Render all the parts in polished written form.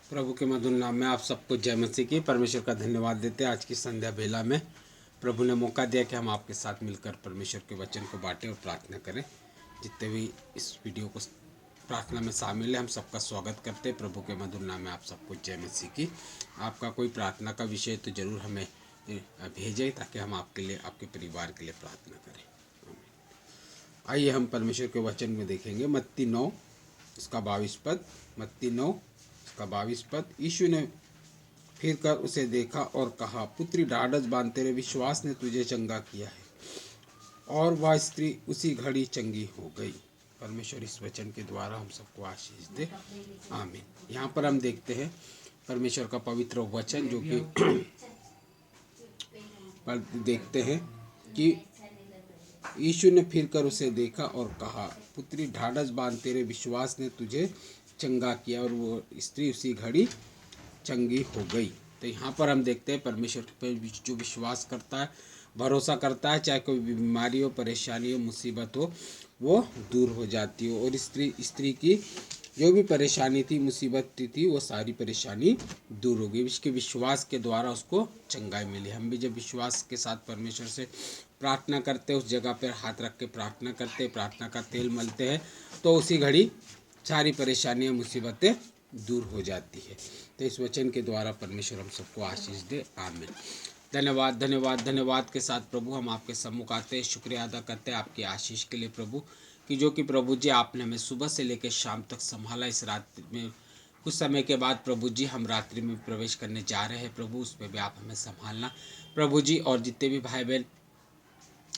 प्रभु के मधुर नाम में आप सबको जय मसीह की। परमेश्वर का धन्यवाद देते हैं। आज की संध्या बेला में प्रभु ने मौका दिया कि हम आपके साथ मिलकर परमेश्वर के वचन को बांटें और प्रार्थना करें। जितने भी इस वीडियो को प्रार्थना में शामिल है, हम सबका स्वागत करते हैं। प्रभु के मधुर नाम में आप सबको जय मसीह की। आपका कोई प्रार्थना का विषय तो ज़रूर हमें भेजें ताकि हम आपके लिए, आपके परिवार के लिए प्रार्थना करें। आइए हम परमेश्वर के वचन में देखेंगे मत्ती 9 इसका 22 पद। मत्ती 9 इसका 22 पद। यीशु ने फिर कर उसे देखा और कहा, पुत्री ढाढ़स बांध, तेरे विश्वास ने तुझे चंगा किया है। और वह स्त्री उसी घड़ी चंगी हो गई। परमेश्वर इस वचन के द्वारा हम सबको आशीष दे, आमीन। यहाँ पर हम देखते हैं परमेश्वर का पवित्र वचन, जो कि देखते हैं कि यीशु ने फिर कर उसे देखा और कहा, पुत्री ढाढ़स बांध, तेरे विश्वास ने तुझे चंगा किया। और वो स्त्री उसी घड़ी चंगी हो गई। तो यहाँ पर हम देखते हैं परमेश्वर पर जो विश्वास करता है, भरोसा करता है, चाहे कोई बीमारी हो, परेशानी हो, मुसीबत हो, वो दूर हो जाती हो। और स्त्री की जो भी परेशानी थी, मुसीबत थी, वो सारी परेशानी दूर हो गई। इसके विश्वास के द्वारा उसको चंगाई मिली। हम भी जब विश्वास के साथ परमेश्वर से प्रार्थना करते हैं, उस जगह पर हाथ रख के प्रार्थना करते हैं, प्रार्थना का तेल मलते हैं, तो उसी घड़ी सारी परेशानियां, मुसीबतें दूर हो जाती है। तो इस वचन के द्वारा परमेश्वर हम सबको आशीष दे, आमीन। धन्यवाद धन्यवाद धन्यवाद के साथ प्रभु हम आपके सम्मुख आते हैं, शुक्रिया अदा करते हैं आपकी आशीष के लिए प्रभु, कि जो कि प्रभु जी आपने हमें सुबह से लेकर शाम तक संभाला। इस रात्रि में कुछ समय के बाद प्रभु जी हम रात्रि में प्रवेश करने जा रहे हैं प्रभु, उसमें भी आप हमें संभालना प्रभु जी। और जितने भी भाई बहन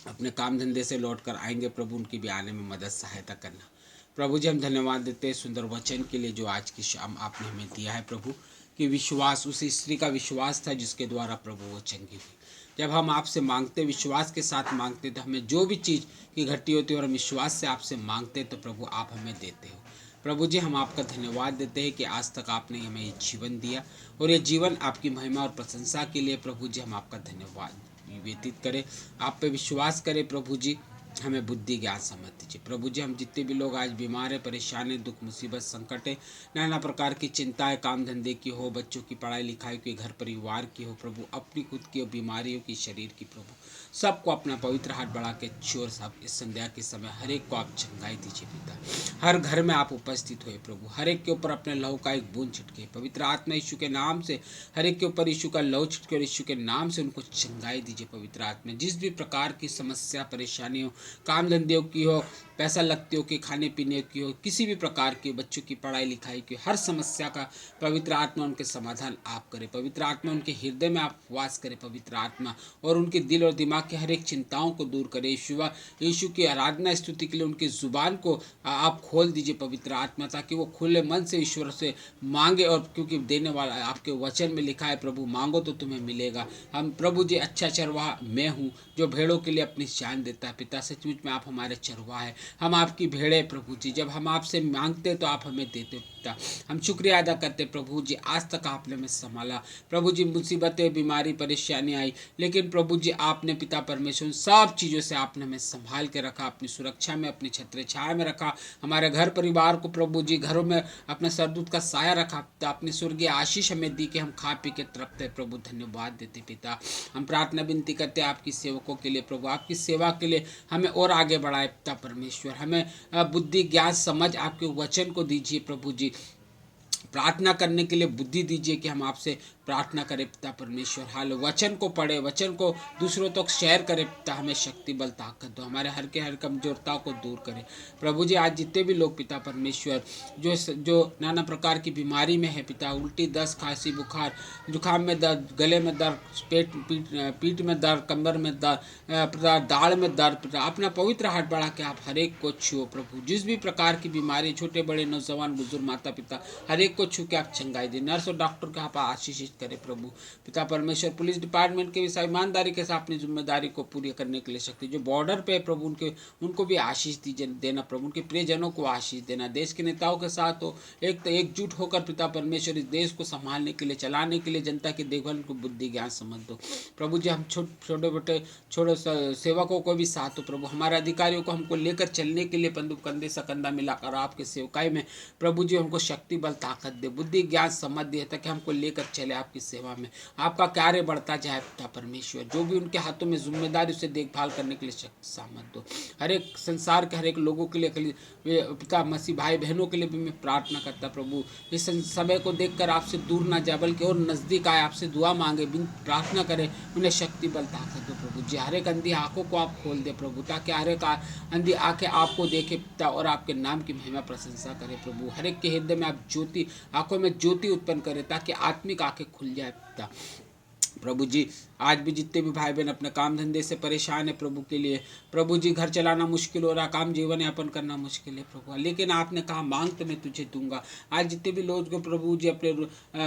अपने काम धंधे से लौट कर आएंगे प्रभु, उनकी भी आने में मदद सहायता करना प्रभु जी। हम धन्यवाद देते हैं सुंदर वचन के लिए जो आज की शाम आपने हमें दिया है प्रभु, कि विश्वास, उस स्त्री का विश्वास था जिसके द्वारा प्रभु वो चंगी हुई। जब हम आपसे मांगते, विश्वास के साथ मांगते, तो हमें जो भी चीज़ की घटी होती है और हम विश्वास से आपसे मांगते, तो प्रभु आप हमें देते हो प्रभु जी। हम आपका धन्यवाद देते हैं कि आज तक आपने हमें ये जीवन दिया, और ये जीवन आपकी महिमा और प्रशंसा के लिए प्रभु जी हम आपका धन्यवाद व्यतीत करें, आप पे विश्वास करें प्रभु जी। हमें बुद्धि ज्ञान समझ दीजिए प्रभु जी। हम जितने भी लोग आज बीमार है, परेशान है, दुख मुसीबत संकट है, नाना प्रकार की चिंताएं, काम धंधे की हो, बच्चों की पढ़ाई लिखाई की, घर परिवार की हो प्रभु, अपनी खुद की हो, बीमारियों की, शरीर की प्रभु, सबको अपना पवित्र हाथ बढ़ा के चोर साहब इस संध्या के समय हर एक को आप चंगाई दीजिए पिता। हर घर में आप उपस्थित हुए प्रभु, हर एक के ऊपर अपने लहू का एक बूंद छिटके पवित्र आत्मा यीशु के नाम से, हर एक के ऊपर यीशु का लहू छिटके और यीशु के नाम से उनको चंगाई दीजिए पवित्र आत्मा। जिस भी प्रकार की समस्या, परेशानी हो, काम धंधे की हो, पैसा लगते हो कि खाने पीने की हो, किसी भी प्रकार की, बच्चों की पढ़ाई लिखाई की, हर समस्या का पवित्र आत्मा उनके समाधान आप करें पवित्र आत्मा। उनके हृदय में आप वास करें पवित्र आत्मा, और उनके दिल और दिमाग के हर एक चिंताओं को दूर करें यीशु की आराधना स्तुति के लिए उनकी जुबान को आप खोल दीजिए पवित्र आत्मा, ताकि वो खुले मन से ईश्वर से मांगे। और क्योंकि देने वाला आपके वचन में लिखा है प्रभु, मांगो तो तुम्हें मिलेगा। हम प्रभु जी, अच्छा चरवाहा मैं हूँ जो भेड़ों के लिए अपनी जान देता है पिता। सचमुच में आप हमारे चरवाहा है, हम आपकी भेड़े प्रभु जी। जब हम आपसे मांगते तो आप हमें देते पिता। हम शुक्रिया अदा करते प्रभु जी, आज तक आपने हमें संभाला प्रभु जी। मुसीबतें, बीमारी, परेशानी आई, लेकिन प्रभु जी आपने पिता परमेश्वर सब चीज़ों से आपने हमें संभाल के रखा, अपनी सुरक्षा में, अपनी छत्र छाया में रखा। हमारे घर परिवार को प्रभु जी, घरों में अपने सरदूत का साया रखा पिता। अपनी स्वर्गीय आशीष हमें दी कि हम खा पी के तड़पते प्रभु, धन्यवाद देते पिता। हम प्रार्थना विनती करते हैं आपकी सेवकों के लिए प्रभु, आपकी सेवा के लिए हमें और आगे बढ़ाए पिता परमेश्वर। हमें बुद्धि ज्ञान समझ आपके वचन को दीजिए प्रभु जी। प्रार्थना करने के लिए बुद्धि दीजिए कि हम आपसे प्रार्थना करें पिता परमेश्वर। हाल वचन को पढ़े, वचन को दूसरों तक शेयर करें पिता। हमें शक्ति बल ताकत दो, हमारे हर कमजोरता को दूर करें प्रभु जी। आज जितने भी लोग पिता परमेश्वर जो नाना प्रकार की बीमारी में है पिता, उल्टी, दस्त, खांसी, बुखार, जुकाम में दर्द, गले में दर्द, पीठ में दर्द, कमर में दर्द, दाढ़ में दर्द पिता, अपना पवित्र हाथ बढ़ा के आप हर एक को छुओ प्रभु। जिस भी प्रकार की बीमारी, छोटे बड़े, नौजवान, बुजुर्ग, माता पिता, हर एक को छू के आप चंगाई दे। नर्स और डॉक्टर के आप आशीषित करें प्रभु पिता परमेश्वर। पुलिस डिपार्टमेंट के भी ईमानदारी के साथ अपनी जिम्मेदारी को पूरी करने के लिए शक्ति, जो बॉर्डर पे प्रभु उनको भी आशीष दीजिए देना प्रभु। उनके प्रियजनों को आशीष देना। देश के नेताओं के साथ हो एकजुट होकर पिता परमेश्वर इस देश को संभालने के लिए, चलाने के लिए, जनता की देखभाल को बुद्धि ज्ञान समझ दो प्रभु जी। हम छोटे सेवकों को भी साथ हो प्रभु। हमारे अधिकारियों को हमको लेकर चलने के लिए कंधे से कंधा मिलाकर आपके सेवकाई में प्रभु जी हमको शक्ति बल ताकत दे, बुद्धि ज्ञान समझ दे, ताकि हमको लेकर चले आपकी सेवा में, आपका कार्य बढ़ता जाए पिता परमेश्वर। जो भी उनके हाथों में जिम्मेदारी, उसे देखभाल करने के लिए शक्ति सामर्थ दो। हर एक संसार के हर एक लोगों के लिए पिता मसीह भाई बहनों के लिए भी मैं प्रार्थना करता प्रभु, इस समय को देखकर आपसे दूर ना जाए बल्कि और नज़दीक आए, आपसे दुआ मांगे, प्रार्थना करें, उन्हें शक्ति बल ताकत दो प्रभु जी। हर एक अंधी आँखों को आप खोल दे प्रभु, ताकि हर एक अंधी आँखें आपको देखे पिता और आपके नाम की महिमा प्रशंसा करे प्रभु। हर एक के हृदय में आप ज्योति, आंखों में ज्योति उत्पन्न करें, ताकि आत्मिक आंखें खुल जाए पिता प्रभु जी। आज भी जितने भी भाई बहन अपने काम धंधे से परेशान है प्रभु के लिए, प्रभु जी घर चलाना मुश्किल हो रहा, काम जीवन यापन करना मुश्किल है प्रभु, लेकिन आपने कहा मांग तो मैं तुझे दूंगा। आज जितने भी लोग को प्रभु जी अपने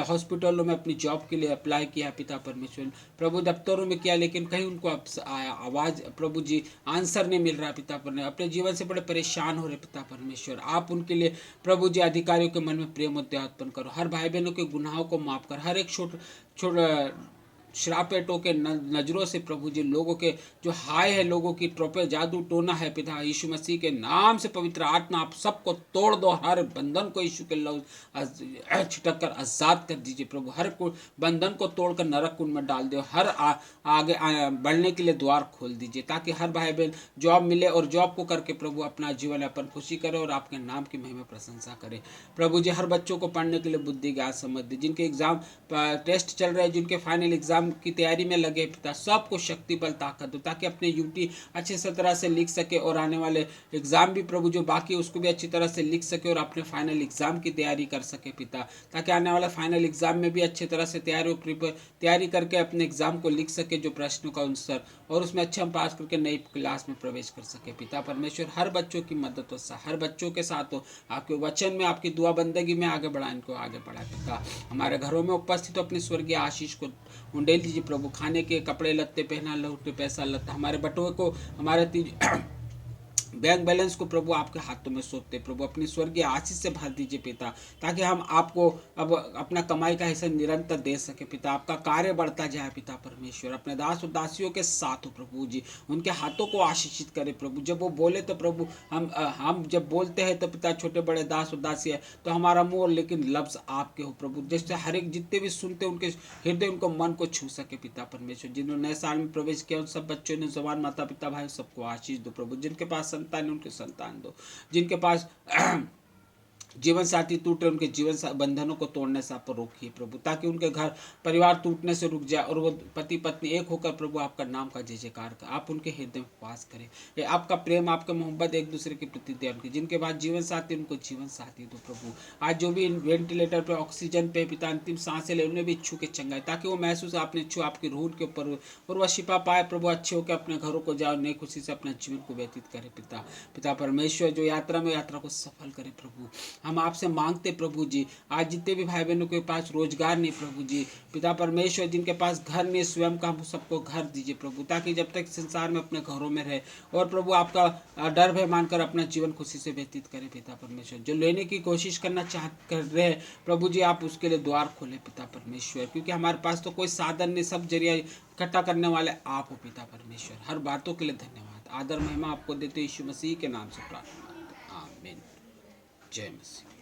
हॉस्पिटलों में अपनी जॉब के लिए अप्लाई किया पिता परमेश्वर, प्रभु दफ्तरों में किया, लेकिन कहीं उनको आवाज़ प्रभु जी आंसर नहीं मिल रहा पिता परमेश्वर, अपने जीवन से बड़े परेशान हो रहे पिता परमेश्वर। आप उनके लिए प्रभु जी अधिकारियों के मन में प्रेम और दया उत्पन्न करो, हर भाई बहनों के गुनाहों को माफ कर, हर एक छोटा श्रापेटों के नजरों से प्रभु जी लोगों के जो हाय है, लोगों की ट्रोपे जादू टोना है पिता, यीशु मसीह के नाम से पवित्र आत्मा आप सबको तोड़ दो, हर बंधन को यीशु के लहू छिटक कर आजाद कर दीजिए प्रभु, हर बंधन को तोड़कर नरक कुंड में डाल दो, हर आगे बढ़ने के लिए द्वार खोल दीजिए, ताकि हर भाई बहन जॉब मिले और जॉब को करके प्रभु अपना जीवन अपन खुशी करे और आपके नाम की महिमा प्रशंसा करे प्रभु जी। हर बच्चों को पढ़ने के लिए बुद्धि ज्ञान समझ दे, जिनके एग्जाम टेस्ट चल रहे हैं, जिनके फाइनल एग्जाम की तैयारी में लगे पिता, सबको शक्ति बल ताकत दो, ताकि अपने यूटी अच्छे से तरह से लिख सके और आने वाले एग्जाम भी प्रभु जो बाकी उसको भी अच्छी तरह से लिख सके और अपने फाइनल एग्जाम की तैयारी कर सके पिता, ताकि आने वाला फाइनल एग्जाम में भी अच्छी तरह से तैयारी करके अपने एग्जाम को लिख सके, जो प्रश्नों का आंसर और उसमें अच्छा हम पास करके नई क्लास में प्रवेश कर सके पिता परमेश्वर। हर बच्चों की मदद हो, हर बच्चों के साथ हो, आपके वचन में आपकी दुआ बंदगी में आगे बढ़ा, इनको आगे बढ़ा पिता। हमारे घरों में उपस्थित हो अपनी स्वर्गीय आशीष को उंडेल दीजिए प्रभु, खाने के कपड़े लत्ते पहना लौटे पैसा लत्ता, हमारे बटुए को हमारे बैंक बैलेंस को प्रभु आपके हाथों में सौंपते प्रभु, अपनी स्वर्गीय आशीष से भर दीजिए पिता, ताकि हम आपको अब अपना कमाई का हिस्सा निरंतर दे सके पिता, आपका कार्य बढ़ता जाए पिता परमेश्वर। अपने दास और दासियों के साथ हो प्रभु जी, उनके हाथों को आशीषित करे प्रभु, जब वो बोले तो प्रभु हम जब बोलते हैं तो पिता छोटे बड़े दास और दासी है तो हमारा मुंह, लेकिन लफ्ज आपके हो प्रभु, जैसे हर एक जितने भी सुनते उनके हृदय उनको मन को छू सके पिता परमेश्वर। जिन्होंने नए साल में प्रवेश किया उन सब बच्चों ने, जवान माता पिता भाई सबको आशीष दो प्रभु, जिनके पास संतान है उनके संतान दो, जिनके पास जीवन साथी टूट रहे उनके जीवन बंधनों को तोड़ने से आप रोकिए प्रभु, ताकि उनके घर परिवार टूटने से रुक जाए और वो पति पत्नी एक होकर प्रभु आपका नाम का जय जयकार कर, आप उनके हृदय में वास करें। ये आपका प्रेम आपका मोहब्बत एक दूसरे के प्रति दे उनके, जिनके पास जीवन साथी उनको जीवन साथी दो प्रभु। आज जो भी वेंटिलेटर पे ऑक्सीजन पे पिता अंतिम सांसें ले, उन्हें भी छू के चंगाए, ताकि वो महसूस आपने छू आपकी रूह के ऊपर और वह शिपा पाए प्रभु, अच्छे होकर अपने घरों को जाओ, नई खुशी से अपना जीवन को व्यतीत करे पिता परमेश्वर। जो यात्रा में यात्रा को सफल करे प्रभु, हम आपसे मांगते प्रभु जी। आज जितने भी भाई बहनों के पास रोजगार नहीं प्रभु जी, पिता परमेश्वर जिनके पास घर नहीं, स्वयं का हम सबको घर दीजिए प्रभु, ताकि जब तक संसार में अपने घरों में रहे और प्रभु आपका डर भय मानकर अपना जीवन खुशी से व्यतीत करें पिता परमेश्वर। जो लेने की कोशिश कर रहे हैं प्रभु जी, आप उसके लिए द्वार खोले पिता परमेश्वर, क्योंकि हमारे पास तो कोई साधन नहीं, सब जरिया इकट्ठा करने वाले आप हो पिता परमेश्वर। हर बातों के लिए धन्यवाद, आदर महिमा आपको देते यीशु मसीह के नाम से प्रार्थना, आमीन। जय मसीह।